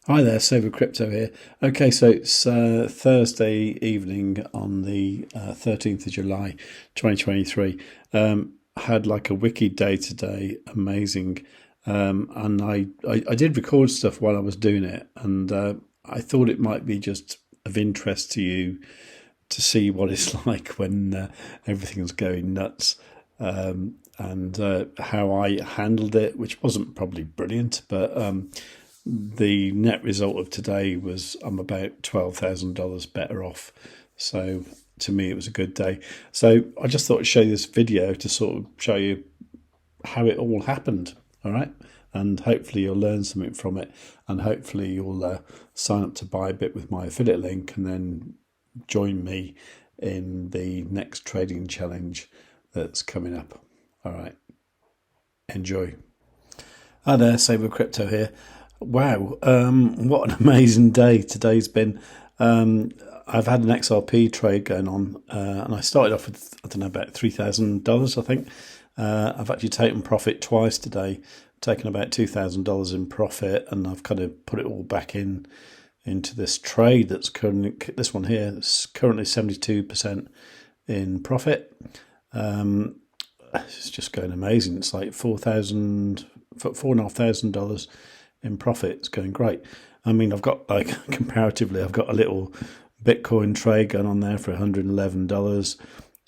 Hi there, savewith.crypto here. Okay, so it's Thursday evening on the 13th of July 2023. Had like a wicked day today, amazing. And I did record stuff while I was doing it, and I thought it might be just of interest to you to see what it's like when everything's going nuts. And how I handled it, which wasn't probably brilliant, but the net result of today was I'm about $12,000 better off. So to me, it was a good day. So I just thought I'd show you this video to sort of show you how it all happened. All right. And hopefully you'll learn something from it. And hopefully you'll sign up to ByBit with my affiliate link and then join me in the next trading challenge that's coming up. All right. Enjoy. Hi there, savewith.crypto here. Wow, what an amazing day today's been. I've had an XRP trade going on, and I started off with, I don't know, about $3,000, I think. I've actually taken profit twice today, taken about $2,000 in profit, and I've kind of put it all back into this trade that's currently, this one here, it's currently 72% in profit. It's just going amazing. It's like $4,500 in profit. It's going great. I mean, I've got like comparatively, I've got a little Bitcoin trade going on there for $111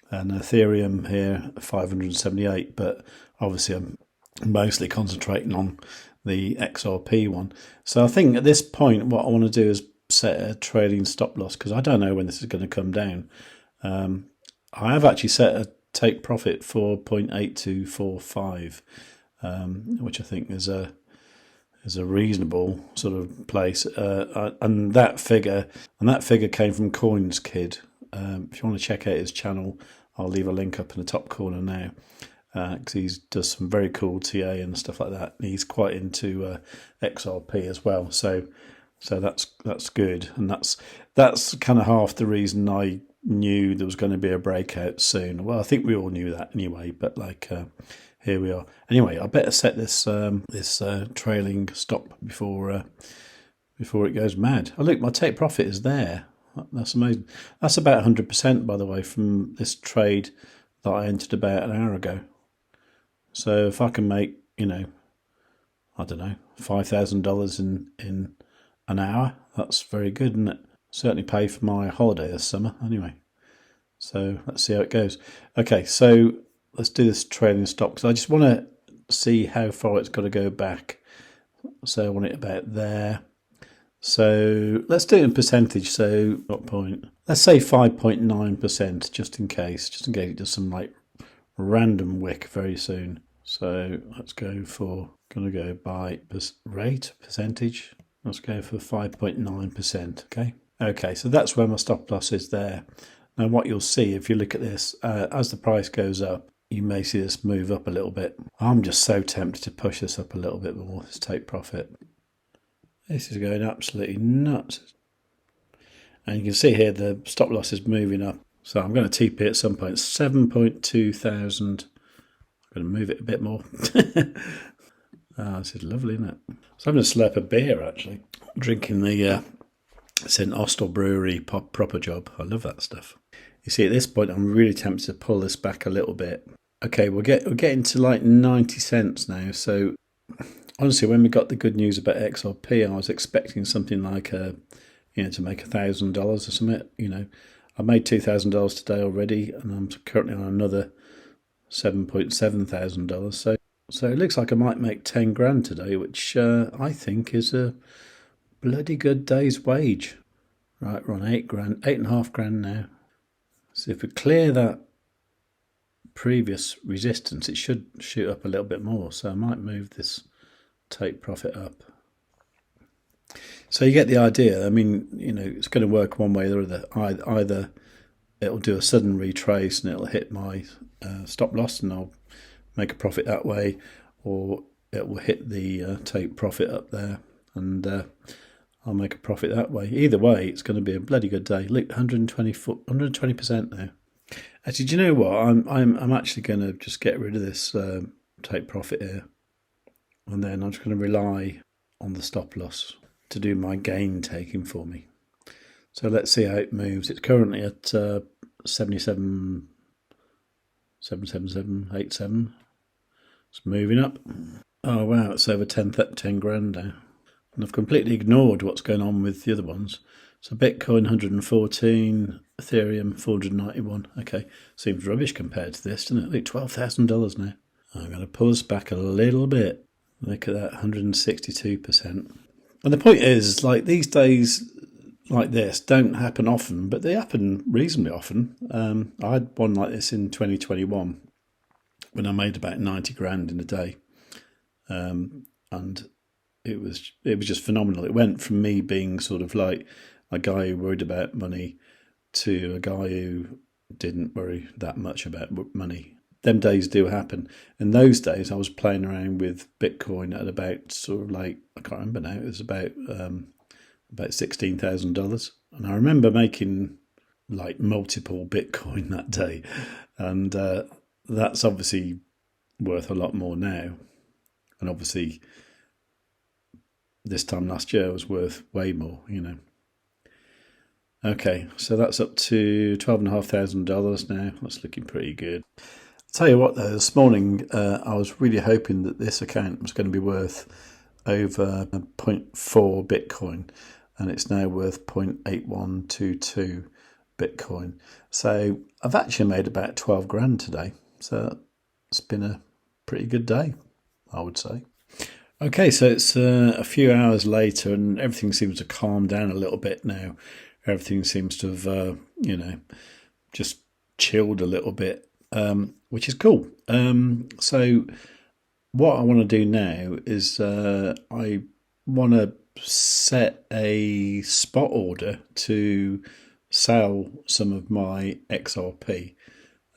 and Ethereum here 578. But obviously, I'm mostly concentrating on the XRP one. So I think at this point, what I want to do is set a trading stop loss because I don't know when this is going to come down. I have actually set a take profit for 0.8245, which I think is a reasonable sort of place, and that figure came from Coins Kid. If you want to check out his channel, I'll leave a link up in the top corner now, because he does some very cool TA and stuff like that. He's quite into XRP as well, so that's good, and that's kind of half the reason I knew there was going to be a breakout soon. Well, I think we all knew that anyway, but like. Here we are. Anyway, I better set this trailing stop before it goes mad. Oh look, my take profit is there. That's amazing. That's about 100%, by the way, from this trade that I entered about an hour ago. So if I can make, I don't know, $5,000 in an hour, that's very good, isn't it? Certainly pay for my holiday this summer. Anyway, so let's see how it goes. Okay, so. Let's do this trading stop because I just want to see how far it's got to go back. So I want it about there. So let's do it in percentage. So what point? Let's say 5.9% just in case it does some like random wick very soon. So let's go for, going to go by rate, percentage. Let's go for 5.9%, okay? Okay, so that's where my stop loss is there. Now what you'll see if you look at this, as the price goes up, you may see this move up a little bit. I'm just so tempted to push this up a little bit more. Let's take profit. This is going absolutely nuts. And you can see here the stop loss is moving up. So I'm going to TP at some point. 7.2 thousand. I'm going to move it a bit more. This is lovely, isn't it? So I'm going to slurp a beer actually. Drinking the St. Austell Brewery proper job. I love that stuff. You see, at this point, I'm really tempted to pull this back a little bit. Okay, we're getting to like 90 cents now. So honestly, when we got the good news about XRP, I was expecting something like to make $1,000 or something. I made $2,000 today already, and I'm currently on another $7.7 thousand. So it looks like I might make 10 grand today, which I think is a bloody good day's wage. Right, we're on 8.5 grand now. So if we clear that previous resistance, it should shoot up a little bit more. So I might move this take profit up. So you get the idea. I mean, it's going to work one way or the other. Either it'll do a sudden retrace and it'll hit my stop loss and I'll make a profit that way, or it will hit the take profit up there and I'll make a profit that way. Either way, it's going to be a bloody good day. Look, 120% now. Actually, do you know what? I'm actually going to just get rid of this take profit here, and then I'm just going to rely on the stop loss. to do my gain taking for me. So let's see how it moves. It's currently at 77,777.87. It's moving up. Oh wow, it's over 10 grand now. And I've completely ignored what's going on with the other ones. So Bitcoin 114, Ethereum 491. Okay, seems rubbish compared to this, doesn't it? Look, $12,000 now. I'm going to pull us back a little bit. Look at that, 162%. And the point is, like, these days like this don't happen often, but they happen reasonably often. I had one like this in 2021 when I made about 90 grand in a day. And it was just phenomenal. It went from me being sort of like a guy who worried about money to a guy who didn't worry that much about money. Them days do happen. In those days, I was playing around with Bitcoin at about sort of like, I can't remember now, it was about $16,000. And I remember making like multiple Bitcoin that day. And that's obviously worth a lot more now. And obviously, this time last year was worth way more, you know. Okay, so that's up to $12,500 now. That's looking pretty good. I'll tell you what though, this morning I was really hoping that this account was going to be worth over 0.4 Bitcoin, and it's now worth 0.8122 Bitcoin. So I've actually made about 12 grand today. So it's been a pretty good day, I would say. Okay, so it's a few hours later and everything seems to calm down a little bit now. Everything seems to have, just chilled a little bit, which is cool. So what I want to do now is I want to set a spot order to sell some of my XRP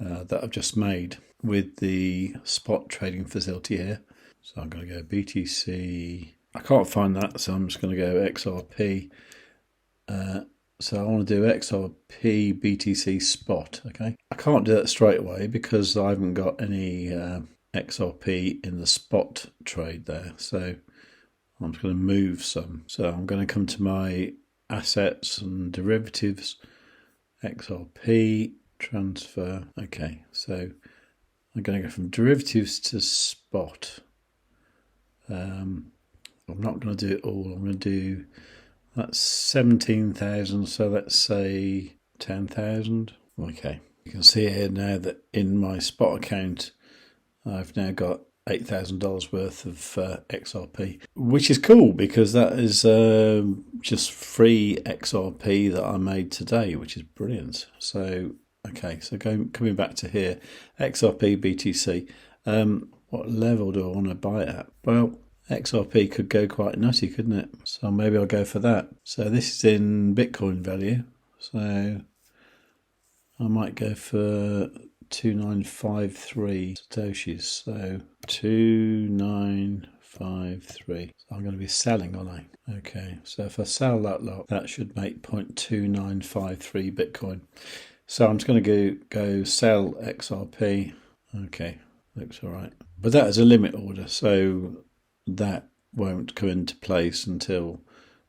that I've just made with the spot trading facility here. So I'm going to go BTC. I can't find that, so I'm just going to go XRP. So I want to do XRP BTC spot, okay? I can't do that straight away because I haven't got any XRP in the spot trade there. So I'm just going to move some. So I'm going to come to my assets and derivatives, XRP, transfer. Okay, so I'm going to go from derivatives to spot. I'm not going to do it all. I'm going to do, that's 17,000, so let's say 10,000. Okay, you can see here now that in my spot account I've now got $8,000 worth of XRP, which is cool because that is just free XRP that I made today, which is brilliant. So okay, so coming back to here, XRP BTC. What level do I want to buy it at? Well, XRP could go quite nutty, couldn't it? So maybe I'll go for that. So this is in Bitcoin value. So I might go for 2953 Satoshis. So 2953. So I'm going to be selling, aren't I? Okay, so if I sell that lot, that should make 0.2953 Bitcoin. So I'm just going to go sell XRP. Okay, looks all right. But that is a limit order, so that won't come into place until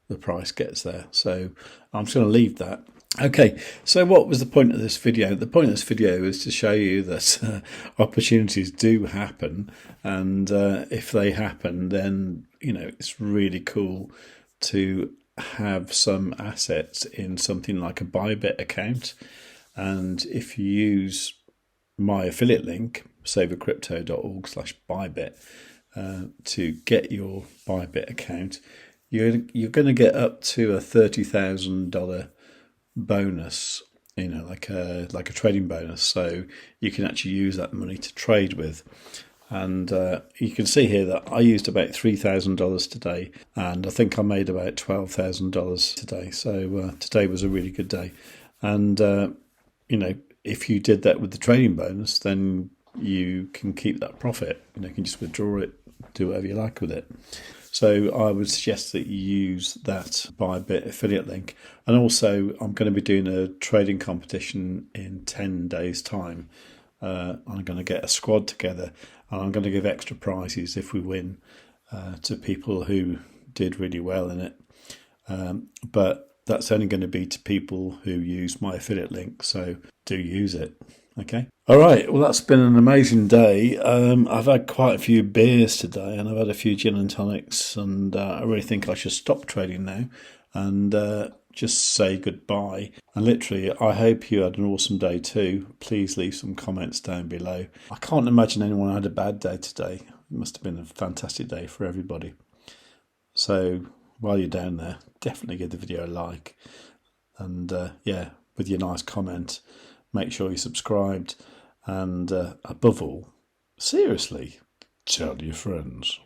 the price gets there. So I'm just going to leave that. Okay, so what was the point of this video? The point of this video is to show you that opportunities do happen, and if they happen, then it's really cool to have some assets in something like a ByBit account. And if you use my affiliate link, savewith.crypto.org/ByBit, to get your ByBit account, you're going to get up to a $30,000 bonus, like a trading bonus. So you can actually use that money to trade with. And you can see here that I used about $3,000 today, and I think I made about $12,000 today. So today was a really good day. And if you did that with the trading bonus, then you can keep that profit. You can just withdraw it, do whatever you like with it. So I would suggest that you use that ByBit affiliate link. And also, I'm going to be doing a trading competition in 10 days' time. I'm going to get a squad together, and I'm going to give extra prizes if we win to people who did really well in it. but that's only going to be to people who use my affiliate link, so do use it. Okay. All right. Well, that's been an amazing day. I've had quite a few beers today, and I've had a few gin and tonics, and I really think I should stop trading now and just say goodbye. And literally, I hope you had an awesome day too. Please leave some comments down below. I can't imagine anyone had a bad day today. It must have been a fantastic day for everybody. So while you're down there, definitely give the video a like, and yeah, with your nice comment, make sure you're subscribed, and above all, seriously, tell your friends.